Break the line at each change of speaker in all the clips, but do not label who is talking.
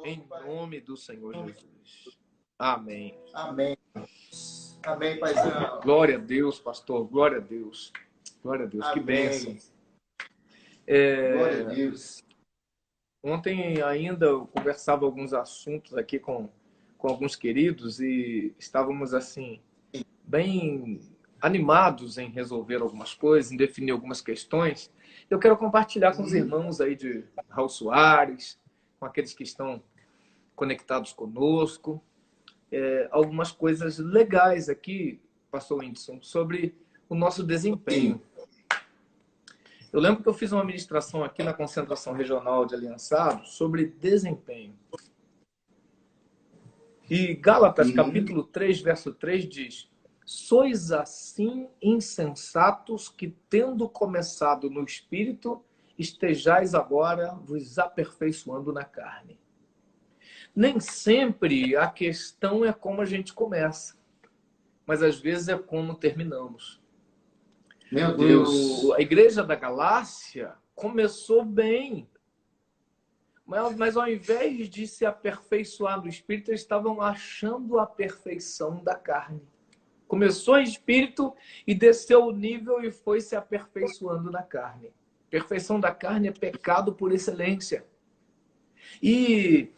Em nome do Senhor Jesus. Amém.
Amém. Amém, paizão.
Glória a Deus, pastor. Glória a Deus. Glória a Deus.
Amém.
Que bênção.
Glória a Deus.
Ontem ainda eu conversava alguns assuntos aqui com alguns queridos e estávamos assim, bem animados em resolver algumas coisas, em definir algumas questões. Eu quero compartilhar com os irmãos aí de Raul Soares, com aqueles que estão conectados conosco, algumas coisas legais aqui, pastor Whindersson, sobre o nosso desempenho. Eu lembro que eu fiz uma ministração aqui na Concentração Regional de Aliançados sobre desempenho. E Gálatas, capítulo 3, verso 3 diz: sois assim insensatos que, tendo começado no Espírito, estejais agora vos aperfeiçoando na carne. Nem sempre a questão é como a gente começa, mas às vezes é como terminamos.
Meu Deus.
A igreja da Galácia começou bem, mas ao invés de se aperfeiçoar no Espírito, eles estavam achando a perfeição da carne. Começou em Espírito e desceu o nível e foi se aperfeiçoando na carne. Perfeição da carne é pecado por excelência. E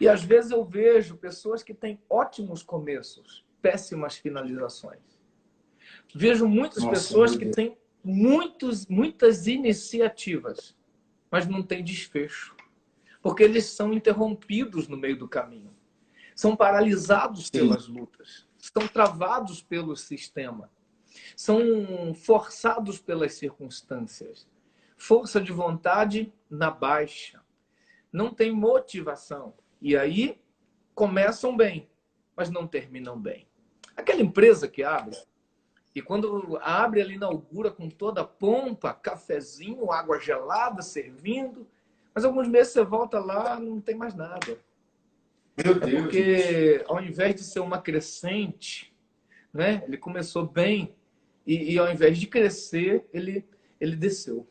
às vezes eu vejo pessoas que têm ótimos começos, péssimas finalizações. Vejo muitas pessoas que têm muitas iniciativas, mas não têm desfecho. Porque eles são interrompidos no meio do caminho. São paralisados pelas lutas. São travados pelo sistema. São forçados pelas circunstâncias. Força de vontade na baixa. Não tem motivação. E aí começam bem, mas não terminam bem. Aquela empresa que abre, e quando abre, ela inaugura com toda a pompa, cafezinho, água gelada servindo, mas alguns meses você volta lá, não tem mais nada.
Meu Deus.
Porque ao invés de ser uma crescente, né, ele começou bem e ao invés de crescer, ele desceu.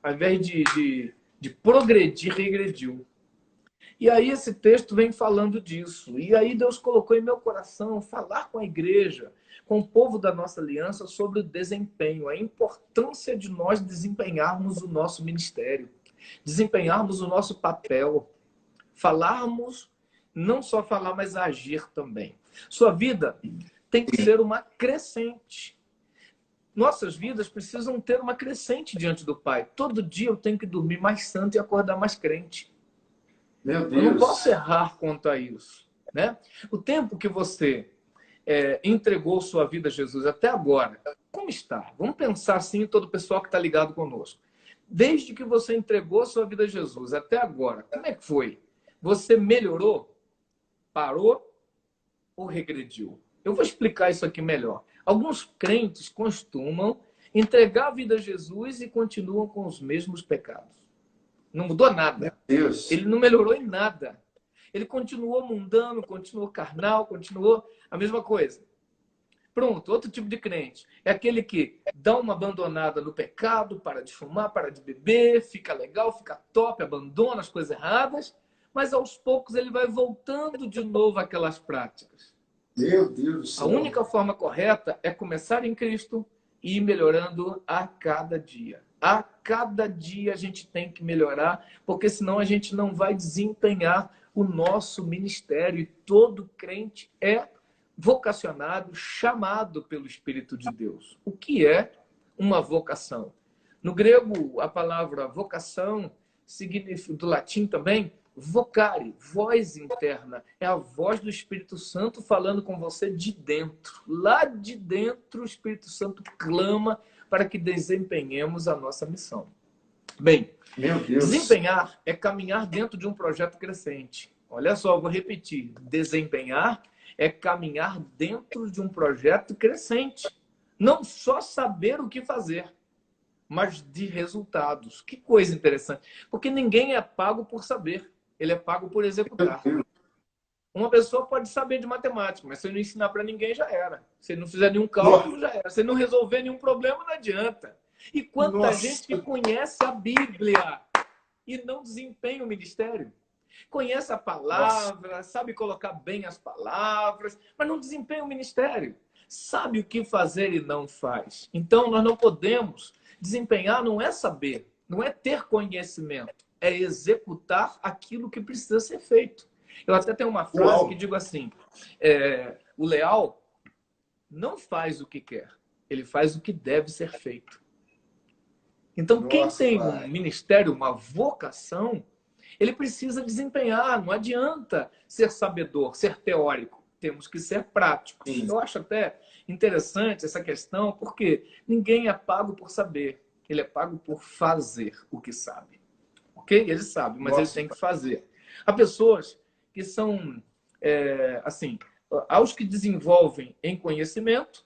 Ao invés de progredir, regrediu. E aí esse texto vem falando disso. E aí Deus colocou em meu coração falar com a igreja, com o povo da nossa aliança sobre o desempenho, a importância de nós desempenharmos o nosso ministério, desempenharmos o nosso papel, falarmos, não só falar, mas agir também. Sua vida tem que ser uma crescente. Nossas vidas precisam ter uma crescente diante do Pai. Todo dia eu tenho que dormir mais santo e acordar mais crente.
Meu Deus.
Eu não posso errar quanto a isso, né? O tempo que você entregou sua vida a Jesus até agora, como está? Vamos pensar assim em todo o pessoal que está ligado conosco. Desde que você entregou sua vida a Jesus até agora, como é que foi? Você melhorou? Parou? Ou regrediu? Eu vou explicar isso aqui melhor. Alguns crentes costumam entregar a vida a Jesus e continuam com os mesmos pecados. Não mudou nada.
Meu Deus.
Ele não melhorou em nada. Ele continuou mundano, continuou carnal, continuou a mesma coisa. Pronto, outro tipo de crente. É aquele que dá uma abandonada no pecado, para de fumar, para de beber, fica legal, fica top, abandona as coisas erradas, mas aos poucos ele vai voltando de novo àquelas práticas.
Meu Deus do céu.
A única forma correta é começar em Cristo e ir melhorando a cada dia. A cada dia a gente tem que melhorar, porque senão a gente não vai desempenhar o nosso ministério. E todo crente é vocacionado, chamado pelo Espírito de Deus. O que é uma vocação? No grego, a palavra vocação significa, do latim também, vocare, voz interna. É a voz do Espírito Santo falando com você de dentro. Lá de dentro, o Espírito Santo clama para que desempenhemos a nossa missão. Bem,
meu Deus,
desempenhar é caminhar dentro de um projeto crescente. Olha só, eu vou repetir. Desempenhar é caminhar dentro de um projeto crescente. Não só saber o que fazer, mas de resultados. Que coisa interessante. Porque ninguém é pago por saber. Ele é pago por executar. Uma pessoa pode saber de matemática, mas se eu não ensinar para ninguém, já era. Se não fizer nenhum cálculo, já era. Se não resolver nenhum problema, não adianta. E quanta gente que conhece a Bíblia e não desempenha o ministério? Conhece a palavra, sabe colocar bem as palavras, mas não desempenha o ministério. Sabe o que fazer e não faz. Então, nós não podemos desempenhar, não é saber, não é ter conhecimento, é executar aquilo que precisa ser feito. Eu até tenho uma frase que digo assim, o leal não faz o que quer, ele faz o que deve ser feito. Então, quem tem um ministério, uma vocação, ele precisa desempenhar. Não adianta ser sabedor, ser teórico. Temos que ser práticos. Sim. Eu acho até interessante essa questão, porque ninguém é pago por saber. Ele é pago por fazer o que sabe. Ok? Ele sabe, mas ele tem que fazer. Há pessoas que são, assim, aos que desenvolvem em conhecimento,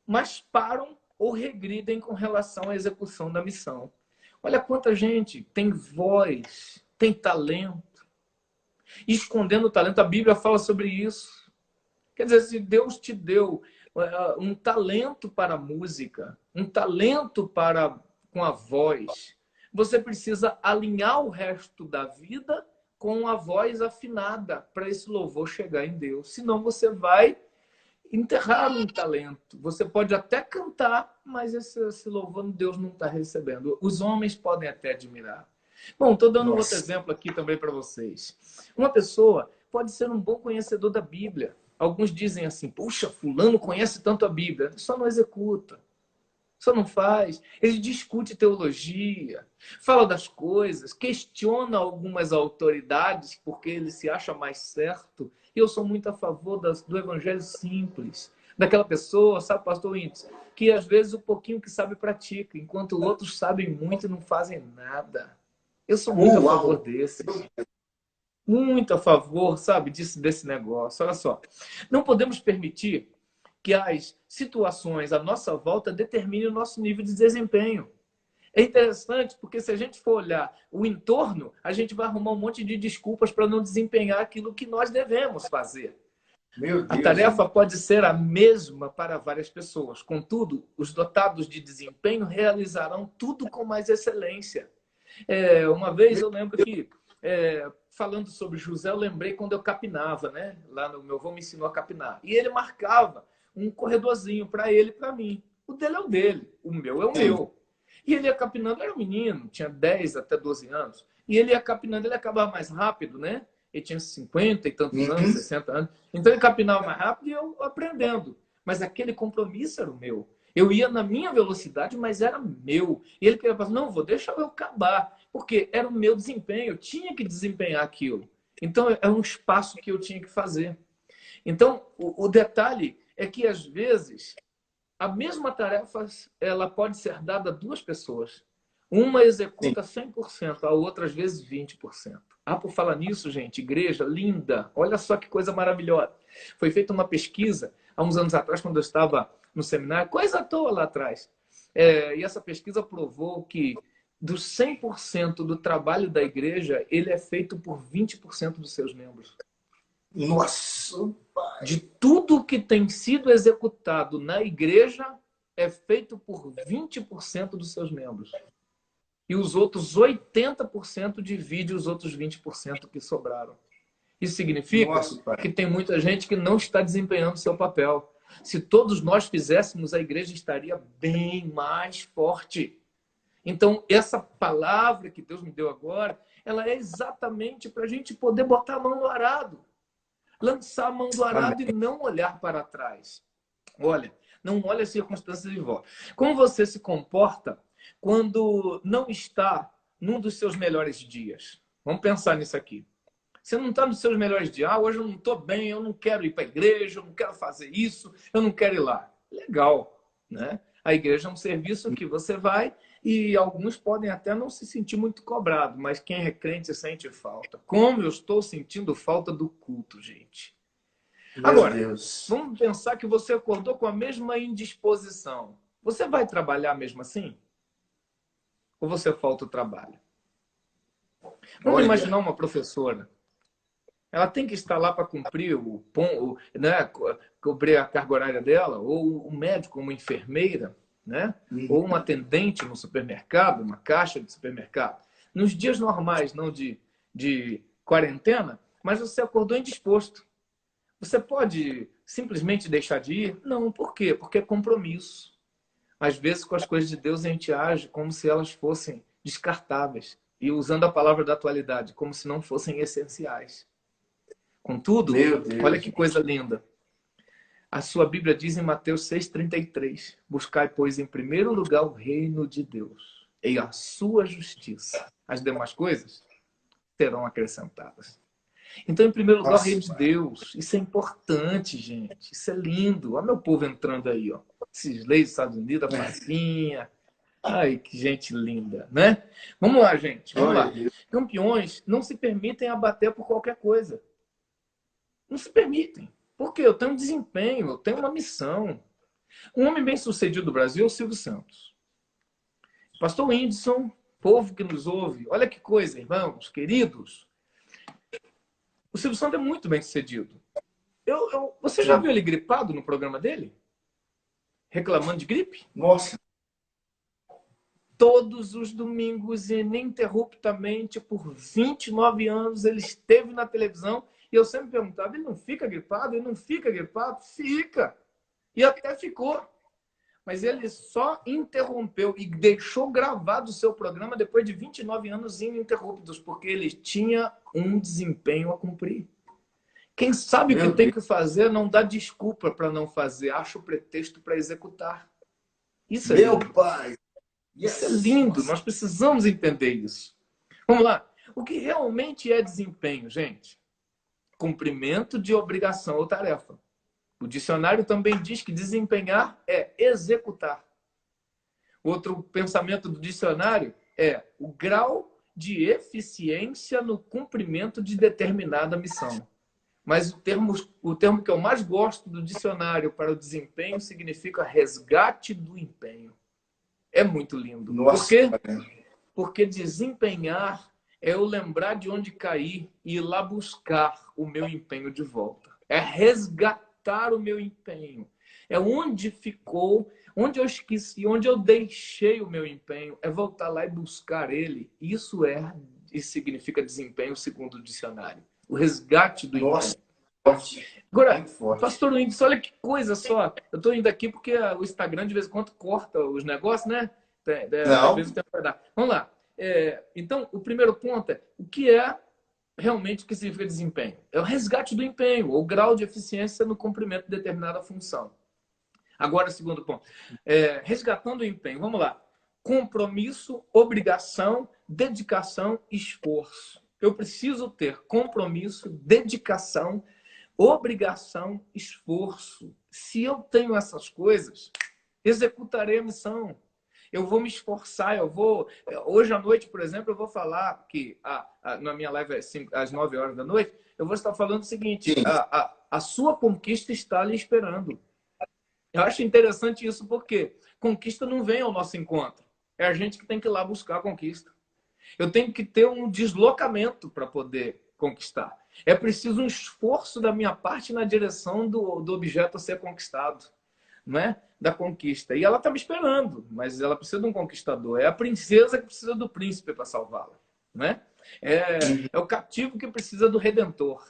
mas param ou regridem com relação à execução da missão. Olha quanta gente tem voz, tem talento, escondendo o talento. A Bíblia fala sobre isso. Quer dizer, se Deus te deu um talento para a música, um talento com a voz, você precisa alinhar o resto da vida com a voz afinada para esse louvor chegar em Deus. Senão você vai enterrar um talento. Você pode até cantar, mas esse louvor Deus não está recebendo. Os homens podem até admirar. Bom, estou dando um outro exemplo aqui também para vocês. Uma pessoa pode ser um bom conhecedor da Bíblia. Alguns dizem assim, puxa, fulano conhece tanto a Bíblia. Só não executa. Só não faz. Ele discute teologia, fala das coisas, questiona algumas autoridades porque ele se acha mais certo. E eu sou muito a favor do evangelho simples. Daquela pessoa, sabe, pastor Índice, que às vezes o pouquinho que sabe pratica, enquanto outros sabem muito e não fazem nada. Eu sou muito a favor desse. Muito a favor, sabe, desse negócio. Olha só. Não podemos permitir que as situações à nossa volta determinem o nosso nível de desempenho. É interessante porque se a gente for olhar o entorno, a gente vai arrumar um monte de desculpas para não desempenhar aquilo que nós devemos fazer. Meu Deus, a tarefa pode ser a mesma para várias pessoas. Contudo, os dotados de desempenho realizarão tudo com mais excelência. Uma vez eu lembro que, falando sobre José, eu lembrei quando eu capinava, né? Lá no meu avô me ensinou a capinar. E ele marcava um corredorzinho para ele e para mim. O dele é o dele, o meu é o meu. E ele ia capinando, era um menino, tinha 10 até 12 anos. E ele ia capinando, ele acabava mais rápido, né? Ele tinha 50 e tantos anos, 60 anos. Então ele capinava mais rápido e eu aprendendo. Mas aquele compromisso era o meu. Eu ia na minha velocidade, mas era meu. E ele queria falar, não, deixa eu acabar. Porque era o meu desempenho, eu tinha que desempenhar aquilo. Então era um espaço que eu tinha que fazer. Então o detalhe é que às vezes a mesma tarefa ela pode ser dada a duas pessoas. Uma executa 100%, a outra às vezes 20%. Por falar nisso, gente, igreja linda, olha só que coisa maravilhosa. Foi feita uma pesquisa há uns anos atrás, quando eu estava no seminário, coisa à toa lá atrás. E essa pesquisa provou que dos 100% do trabalho da igreja, ele é feito por 20% dos seus membros. Nossa! De tudo que tem sido executado na igreja, é feito por 20% dos seus membros. E os outros 80% divide os outros 20% que sobraram. Isso significa que tem muita gente que não está desempenhando seu papel. Se todos nós fizéssemos, a igreja estaria bem mais forte. Então, essa palavra que Deus me deu agora, ela é exatamente para a gente poder botar a mão no arado. Lançar a mão do arado e não olhar para trás. Olha, não olha as circunstâncias de volta. Como você se comporta quando não está num dos seus melhores dias? Vamos pensar nisso aqui. Você não está nos seus melhores dias. Hoje eu não estou bem, eu não quero ir para a igreja, eu não quero fazer isso, eu não quero ir lá. Legal, né? A igreja é um serviço que você vai e alguns podem até não se sentir muito cobrado, mas quem é crente sente falta. Como eu estou sentindo falta do culto, gente. Agora, vamos pensar que você acordou com a mesma indisposição. Você vai trabalhar mesmo assim? Ou você falta o trabalho? Vamos imaginar uma professora. Ela tem que estar lá para cumprir cobrir a carga horária dela, ou um médico, uma enfermeira, né? Ou uma atendente no supermercado, uma caixa de supermercado. Nos dias normais, não de quarentena, mas você acordou indisposto. Você pode simplesmente deixar de ir? Não, por quê? Porque é compromisso. Às vezes, com as coisas de Deus, a gente age como se elas fossem descartáveis. E usando a palavra da atualidade, como se não fossem essenciais. Contudo,
Meu Deus.
olha que coisa linda. A sua Bíblia diz em Mateus 6,33: buscai, pois, em primeiro lugar o reino de Deus e a sua justiça. As demais coisas serão acrescentadas. Então, em primeiro lugar, o reino de Deus. Isso é importante, gente. Isso é lindo. Olha meu povo entrando aí, ó. Esses leis dos Estados Unidos, a Pracinha. Ai, que gente linda, né? Vamos lá, gente. Vamos lá. Campeões não se permitem abater por qualquer coisa. Não se permitem. Porque eu tenho um desempenho, eu tenho uma missão. Um homem bem-sucedido do Brasil é o Silvio Santos. Pastor Whindersson, povo que nos ouve, olha que coisa, irmãos, queridos. O Silvio Santos é muito bem-sucedido. Você já viu ele gripado no programa dele? Reclamando de gripe?
Nossa.
Todos os domingos, ininterruptamente, por 29 anos, ele esteve na televisão. E eu sempre perguntava, ele não fica gripado? Ele não fica gripado? Fica! E até ficou. Mas ele só interrompeu e deixou gravado o seu programa depois de 29 anos ininterruptos, porque ele tinha um desempenho a cumprir. Quem sabe o que tem que fazer não dá desculpa para não fazer, acha o pretexto para executar. Isso é
Meu
lindo.
pai!
Isso é lindo, nós precisamos entender isso. Vamos lá. O que realmente é desempenho, gente? Cumprimento de obrigação ou tarefa. O dicionário também diz que desempenhar é executar. Outro pensamento do dicionário é o grau de eficiência no cumprimento de determinada missão. Mas o termo que eu mais gosto do dicionário para o desempenho significa resgate do empenho. É muito lindo.
Nossa.
Por quê? Porque desempenhar é eu lembrar de onde caí e ir lá buscar o meu empenho de volta. É resgatar o meu empenho. É onde ficou, onde eu esqueci, onde eu deixei o meu empenho. É voltar lá e buscar ele. Isso significa desempenho segundo o dicionário. O resgate do empenho. Agora, pastor Whindersson, olha que coisa só. Eu estou indo aqui porque o Instagram de vez em quando corta os negócios, né? Às vezes o tempo vai dar. Vamos lá. Então, o primeiro ponto é o que é realmente o que significa desempenho? É o resgate do empenho, ou grau de eficiência no cumprimento de determinada função. Agora, segundo ponto. Resgatando o empenho. Vamos lá. Compromisso, obrigação, dedicação, esforço. Eu preciso ter compromisso, dedicação, obrigação, esforço. Se eu tenho essas coisas, executarei a missão. Eu vou me esforçar, Hoje à noite, por exemplo, eu vou falar que na minha live às 9 horas da noite, eu vou estar falando o seguinte: a sua conquista está lhe esperando. Eu acho interessante isso porque conquista não vem ao nosso encontro. É a gente que tem que ir lá buscar a conquista. Eu tenho que ter um deslocamento para poder conquistar. É preciso um esforço da minha parte na direção do objeto a ser conquistado, não é? Da conquista. E ela está me esperando, mas ela precisa de um conquistador. É a princesa que precisa do príncipe para salvá-la, não é? É o cativo que precisa do redentor.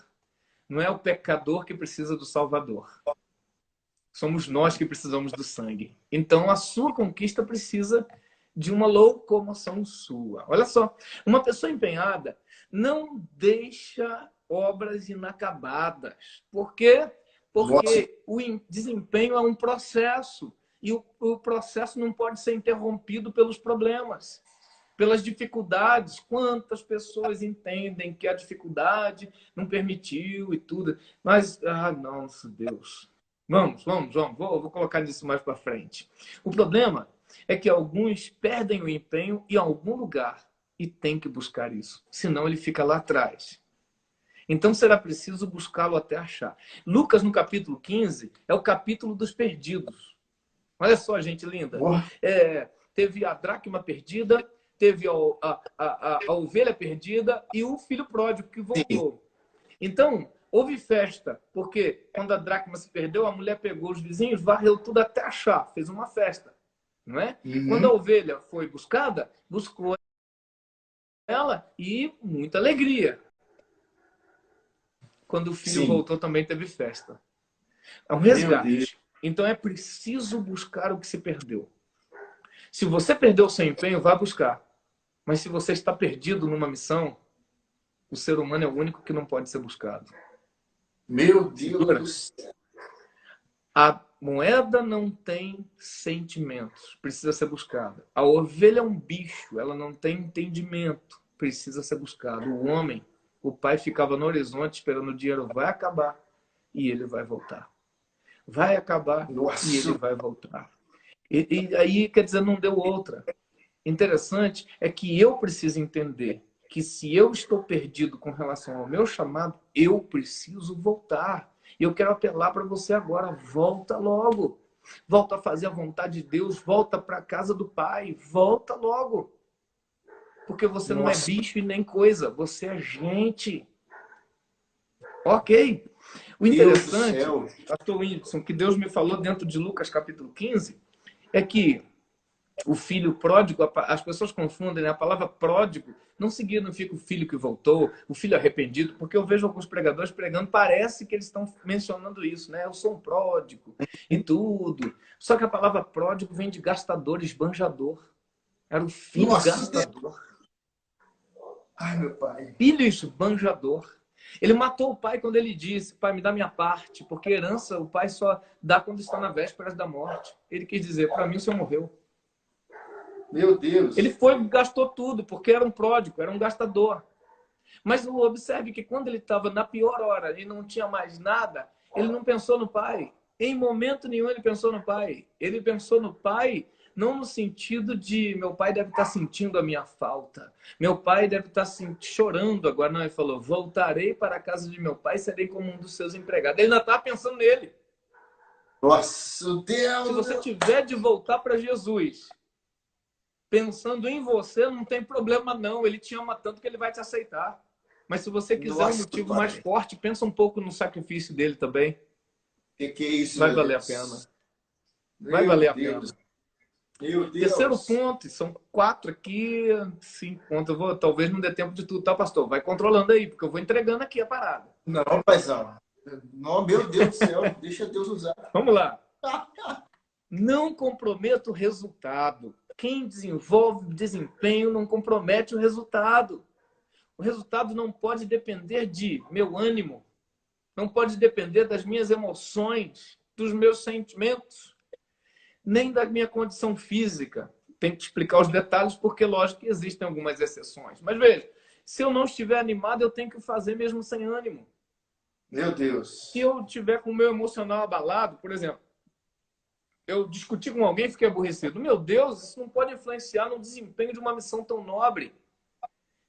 Não é o pecador que precisa do salvador. Somos nós que precisamos do sangue. Então, a sua conquista precisa de uma locomoção sua. Olha só, uma pessoa empenhada não deixa obras inacabadas. Por quê? Porque o desempenho é um processo. E o processo não pode ser interrompido pelos problemas, pelas dificuldades. Quantas pessoas entendem que a dificuldade não permitiu e tudo. Mas, nossa Deus. Vamos. Vou colocar isso mais para frente. O problema é que alguns perdem o empenho em algum lugar e tem que buscar isso. Senão ele fica lá atrás. Então será preciso buscá-lo até achar. Lucas, no capítulo 15, é o capítulo dos perdidos. Olha só, gente linda. Teve a dracma perdida, teve a ovelha perdida e o filho pródigo que voltou. Então, houve festa, porque quando a dracma se perdeu, a mulher pegou os vizinhos, varreu tudo até achar, fez uma festa. Não é? Quando a ovelha foi buscada, buscou ela e muita alegria. Quando o filho
Sim.
voltou, também teve festa. É um
Meu Deus.
resgate. Então é preciso buscar o que se perdeu. Se você perdeu o seu empenho, vá buscar. Mas se você está perdido numa missão, o ser humano é o único que não pode ser buscado.
Meu Deus
Segura.
do céu.
A moeda não tem sentimentos, precisa ser buscada. A ovelha é um bicho, ela não tem entendimento, precisa ser buscado. O homem, o pai ficava no horizonte esperando o dinheiro vai acabar e ele vai voltar. Vai acabar
Nossa.
e ele vai voltar. E aí, quer dizer, não deu outra. Interessante é que eu preciso entender que se eu estou perdido com relação ao meu chamado, eu preciso voltar. E eu quero apelar para você agora, volta logo. Volta a fazer a vontade de Deus, volta para a casa do Pai, volta logo. Porque você não é
Nossa.
bicho e nem coisa, você é gente. Ok? O
Deus do
interessante,
céu.
pastor Whindersson, que Deus me falou dentro de Lucas capítulo 15, é que o filho pródigo, as pessoas confundem, né? A palavra pródigo não significa o filho que voltou, o filho arrependido, porque eu vejo alguns pregadores pregando, parece que eles estão mencionando isso, né? Eu sou um pródigo e tudo. Só que a palavra pródigo vem de gastador, esbanjador. Era o filho
Nossa.
gastador.
Ai, meu pai.
Filho esbanjador. Ele matou o pai quando ele disse, pai, me dá minha parte, porque herança o pai só dá quando está na véspera da morte. Ele quis dizer, para mim o senhor morreu.
Meu Deus.
Ele foi e gastou tudo, porque era um pródigo, era um gastador. Mas observe que quando ele estava na pior hora e não tinha mais nada, ele não pensou no pai. Em momento nenhum ele pensou no pai. Ele pensou no pai não no sentido de meu pai deve estar sentindo a minha falta. Meu pai deve estar chorando agora. Não, ele falou, voltarei para a casa de meu pai e serei como um dos seus empregados. Ele ainda está pensando nele.
Nossa, Deus.
Se você tiver de voltar para Jesus pensando em você, não tem problema não. Ele te ama tanto que ele vai te aceitar. Mas se você quiser um motivo mais forte, pensa um pouco no sacrifício dele também.
Que é isso,
vai
meu
valer
Deus?
a pena.
Meu
Vai valer a
Deus.
pena.
Meu Deus.
Terceiro ponto, são 4 aqui, 5 pontos. Talvez não dê tempo de tudo, tá, pastor? Vai controlando aí, porque eu vou entregando aqui a parada.
Não, paizão. Não, meu Deus do céu. Deixa Deus usar.
Vamos lá. Não comprometa o resultado. Quem desenvolve desempenho não compromete o resultado. O resultado não pode depender de meu ânimo, não pode depender das minhas emoções, dos meus sentimentos, nem da minha condição física. Tem que explicar os detalhes, porque, lógico, que existem algumas exceções. Mas veja, se eu não estiver animado, eu tenho que fazer mesmo sem ânimo.
Meu Deus.
Se eu estiver com o meu emocional abalado, por exemplo, eu discuti com alguém e fiquei aborrecido. Meu Deus, isso não pode influenciar no desempenho de uma missão tão nobre.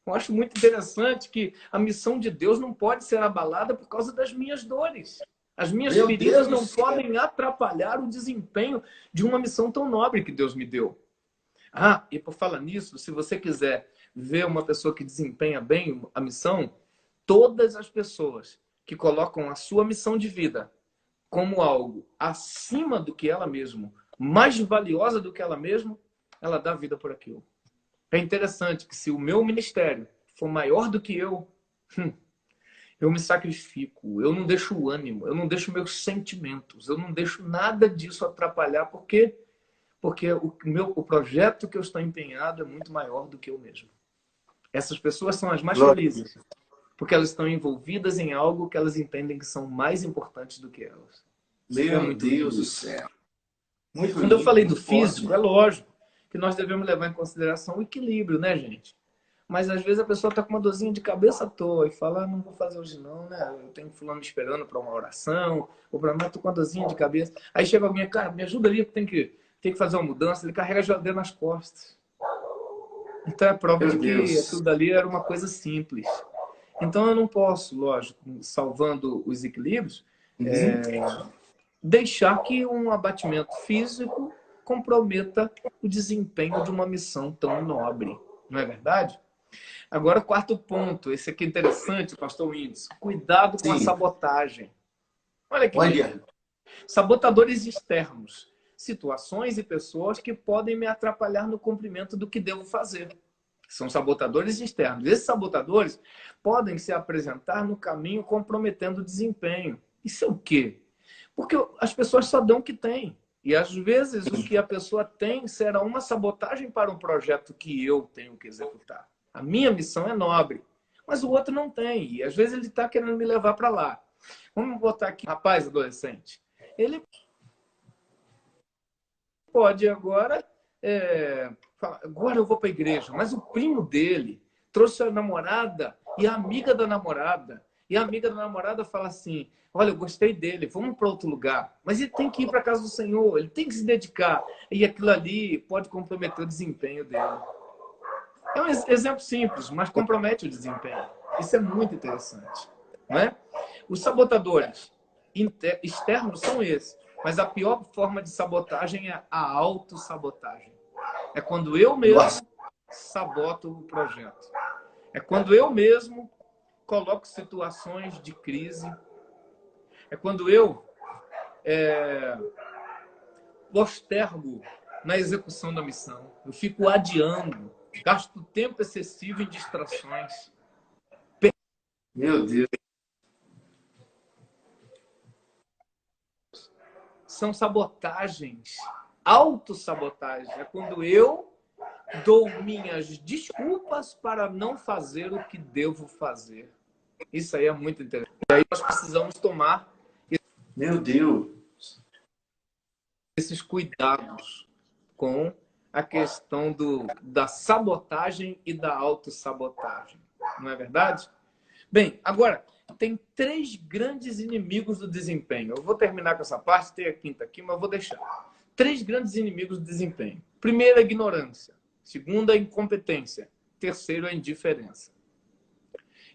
Eu acho muito interessante que a missão de Deus não pode ser abalada por causa das minhas dores. As minhas feridas não podem atrapalhar o desempenho de uma missão tão nobre que Deus me deu. Ah, e por falar nisso, se você quiser ver uma pessoa que desempenha bem a missão, todas as pessoas que colocam a sua missão de vida como algo acima do que ela mesma, mais valiosa do que ela mesma, ela dá vida por aquilo. É interessante que se o meu ministério for maior do que eu me sacrifico, eu não deixo o ânimo, eu não deixo meus sentimentos, eu não deixo nada disso atrapalhar, porque o projeto que eu estou empenhado é muito maior do que eu mesmo. Essas pessoas são as mais felizes, porque elas estão envolvidas em algo que elas entendem que são mais importantes do que elas.
Meu Deus do céu. Muito
Quando eu falei do físico, é lógico que nós devemos levar em consideração o equilíbrio, né, gente? Mas às vezes a pessoa está com uma dorzinha de cabeça à toa e fala, não vou fazer hoje não, né? Eu tenho fulano me esperando para uma oração, ou para mim, estou com uma dorzinha de cabeça. Aí chega alguém, cara, me ajuda ali, tem que fazer uma mudança. Ele carrega a geladeira nas costas. Então é prova de que aquilo dali era uma coisa simples. Então eu não posso, lógico, salvando os equilíbrios, deixar que um abatimento físico comprometa o desempenho de uma missão tão nobre. Não é verdade? Agora, 4º ponto. Esse aqui é interessante, pastor Whindersson. Cuidado com a sabotagem. Olha que lindo. Sabotadores externos. Situações e pessoas que podem me atrapalhar no cumprimento do que devo fazer. São sabotadores externos. Esses sabotadores podem se apresentar no caminho comprometendo o desempenho. Isso é o quê? Porque as pessoas só dão o que têm. E às vezes o que a pessoa tem será uma sabotagem para um projeto que eu tenho que executar. A minha missão é nobre, mas o outro não tem. E às vezes ele está querendo me levar para lá. Vamos botar aqui, rapaz adolescente. Ele pode agora falar, agora eu vou para a igreja, mas o primo dele trouxe a namorada e a amiga da namorada. E a amiga da namorada fala assim, olha, eu gostei dele, vamos para outro lugar. Mas ele tem que ir para a casa do Senhor, ele tem que se dedicar. E aquilo ali pode comprometer o desempenho dele. É um exemplo simples, mas compromete o desempenho. Isso é muito interessante. Não é? Os sabotadores externos são esses. Mas a pior forma de sabotagem é a autossabotagem. É quando eu mesmo saboto o projeto. É quando eu mesmo coloco situações de crise. É quando eu postergo na execução da missão. Eu fico adiando. Gasto tempo excessivo em distrações.
Meu Deus.
São sabotagens. Autossabotagem. É quando eu dou minhas desculpas para não fazer o que devo fazer. Isso aí é muito interessante. E aí nós precisamos tomar
Meu Deus.
esses cuidados com a questão da sabotagem e da autossabotagem. Não é verdade? Bem, agora, tem 3 grandes inimigos do desempenho. Eu vou terminar com essa parte, tem a quinta aqui, mas eu vou deixar. 3 grandes inimigos do desempenho. Primeiro, a ignorância. Segundo, a incompetência. Terceiro, a indiferença.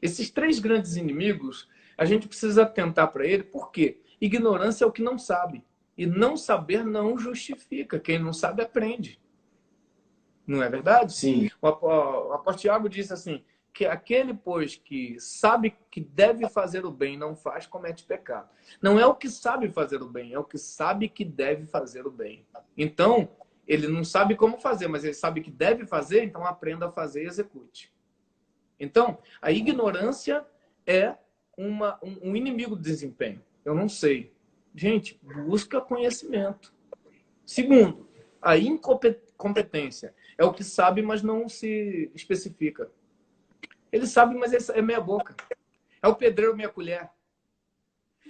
Esses 3 grandes inimigos, a gente precisa atentar para ele, por quê? Ignorância é o que não sabe. E não saber não justifica. Quem não sabe, aprende. Não é verdade?
Sim.
O apóstolo Tiago disse assim, que aquele, pois, que sabe que deve fazer o bem e não faz, comete pecado. Não é o que sabe fazer o bem, é o que sabe que deve fazer o bem. Então, ele não sabe como fazer, mas ele sabe que deve fazer, então aprenda a fazer e execute. Então, a ignorância é um inimigo do desempenho. Eu não sei. Gente, busca conhecimento. Segundo, a incompetência é o que sabe, mas não se especifica. Ele sabe, mas é meia boca. É o pedreiro meia colher.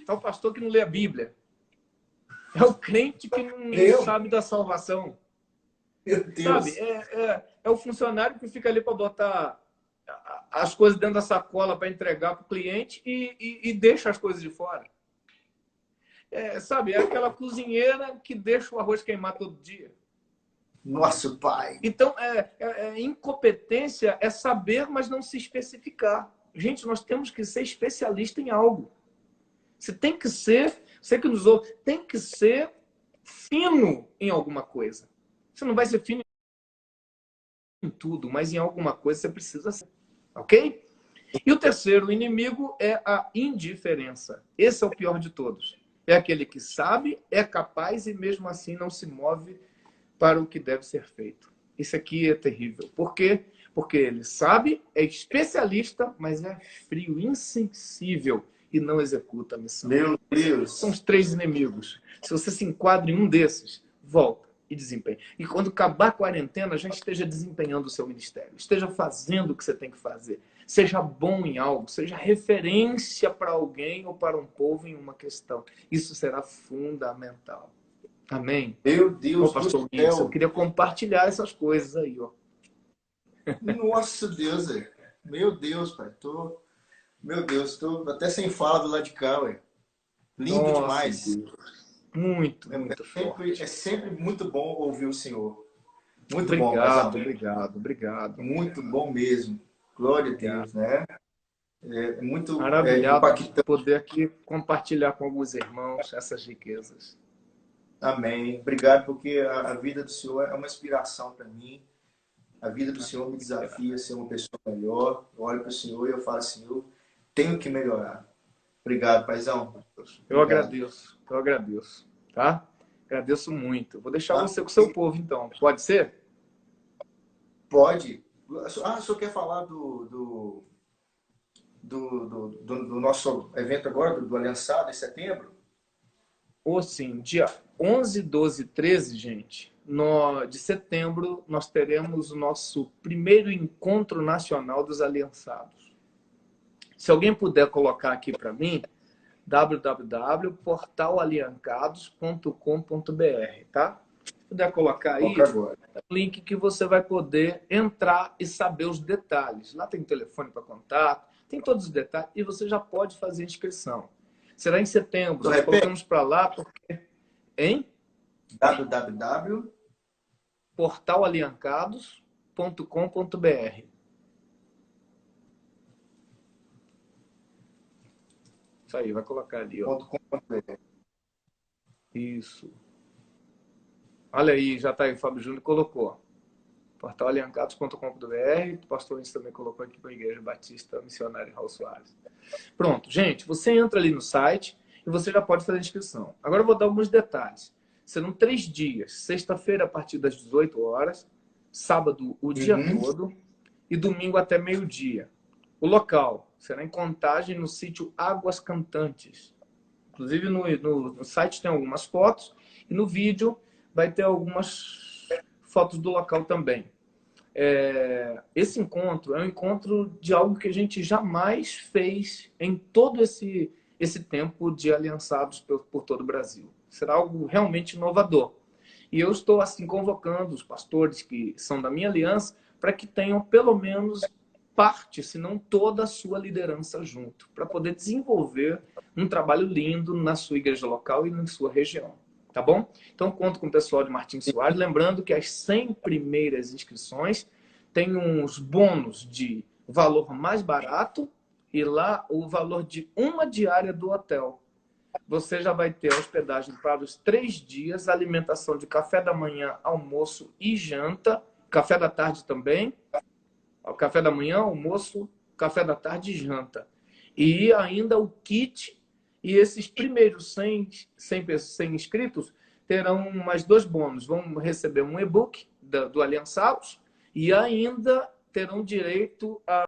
É o pastor que não lê a Bíblia. É o crente que não sabe da salvação.
Meu Deus.
Sabe? É o funcionário que fica ali para botar as coisas dentro da sacola para entregar para o cliente e deixa as coisas de fora. Sabe? É aquela cozinheira que deixa o arroz queimar todo dia.
Nosso Pai.
Então, incompetência é saber, mas não se especificar. Gente, nós temos que ser especialista em algo. Você tem que ser, você que nos ouve, tem que ser fino em alguma coisa. Você não vai ser fino em tudo, mas em alguma coisa você precisa ser. Ok? E o terceiro inimigo é a indiferença. Esse é o pior de todos. É aquele que sabe, é capaz e mesmo assim não se move para o que deve ser feito. Isso aqui é terrível. Por quê? Porque ele sabe, é especialista, mas é frio, insensível e não executa a missão.
Meu Deus.
São os 3 inimigos. Se você se enquadra em um desses, volta e desempenha. E quando acabar a quarentena, já esteja desempenhando o seu ministério. Esteja fazendo o que você tem que fazer. Seja bom em algo. Seja referência para alguém ou para um povo em uma questão. Isso será fundamental. Amém?
Meu Deus
Ô, pastor
do céu.
eu queria compartilhar essas coisas aí, ó.
Nossa Deus, velho. Meu Deus, pai. Meu Deus, tô até sem fala do lado de cá, ué. Lindo
Nossa,
demais.
Deus. Muito forte.
É sempre muito bom ouvir o Senhor. Muito bom,
Obrigado,
Paizão.
obrigado.
Muito bom mesmo. Glória a Deus, né? É muito
Maravilhado de
impactante.
poder aqui compartilhar com alguns irmãos essas riquezas.
Amém. Obrigado, porque a vida do Senhor é uma inspiração para mim. A vida do Senhor me desafia a ser uma pessoa melhor. Eu olho para o Senhor e eu falo, Senhor, tenho que melhorar. Obrigado, paizão.
Eu agradeço, tá? Agradeço muito. Vou deixar você com o seu povo, então. Pode ser?
Pode. Ah, o senhor quer falar do nosso evento agora, do Aliançado, em setembro?
Ou sim, dia 11, 12 e 13, gente, de setembro, nós teremos o nosso primeiro encontro nacional dos aliançados. Se alguém puder colocar aqui para mim, www.portalaliancados.com.br, tá? Se puder colocar aí,
Agora.
é um link que você vai poder entrar e saber os detalhes. Lá tem telefone para contato, tem todos os detalhes e você já pode fazer inscrição. Será em setembro, nós colocamos para lá porque... Hein?
www.
portalaliancados.com.br. Isso aí, vai colocar ali, ó. Isso. Olha aí, já está aí, o Fábio Júnior colocou. portalaliancados.com.br. O pastor Inês também colocou aqui para a Igreja Batista Missionária Raul Soares. Pronto, gente, você entra ali no site e você já pode fazer a inscrição. Agora eu vou dar alguns detalhes. Serão 3 dias. Sexta-feira a partir das 18 horas, sábado o dia todo e domingo até meio-dia. O local será em Contagem, no sítio Águas Cantantes. Inclusive no site tem algumas fotos e no vídeo vai ter algumas fotos do local também. Esse encontro é um encontro de algo que a gente jamais fez em todo esse tempo de aliançados por todo o Brasil. Será algo realmente inovador. E eu estou assim convocando os pastores que são da minha aliança para que tenham pelo menos parte, se não toda a sua liderança junto, para poder desenvolver um trabalho lindo na sua igreja local e na sua região. Tá bom? Então, conto com o pessoal de Martins Soares. Lembrando que as 100 primeiras inscrições têm uns bônus de valor mais barato e lá o valor de uma diária do hotel. Você já vai ter hospedagem para os 3 dias, alimentação de café da manhã, almoço e janta, café da tarde também, café da manhã, almoço, café da tarde e janta. E ainda o kit, e esses primeiros 100 inscritos terão mais 2 bônus. Vão receber um e-book do Aliançados e ainda terão direito a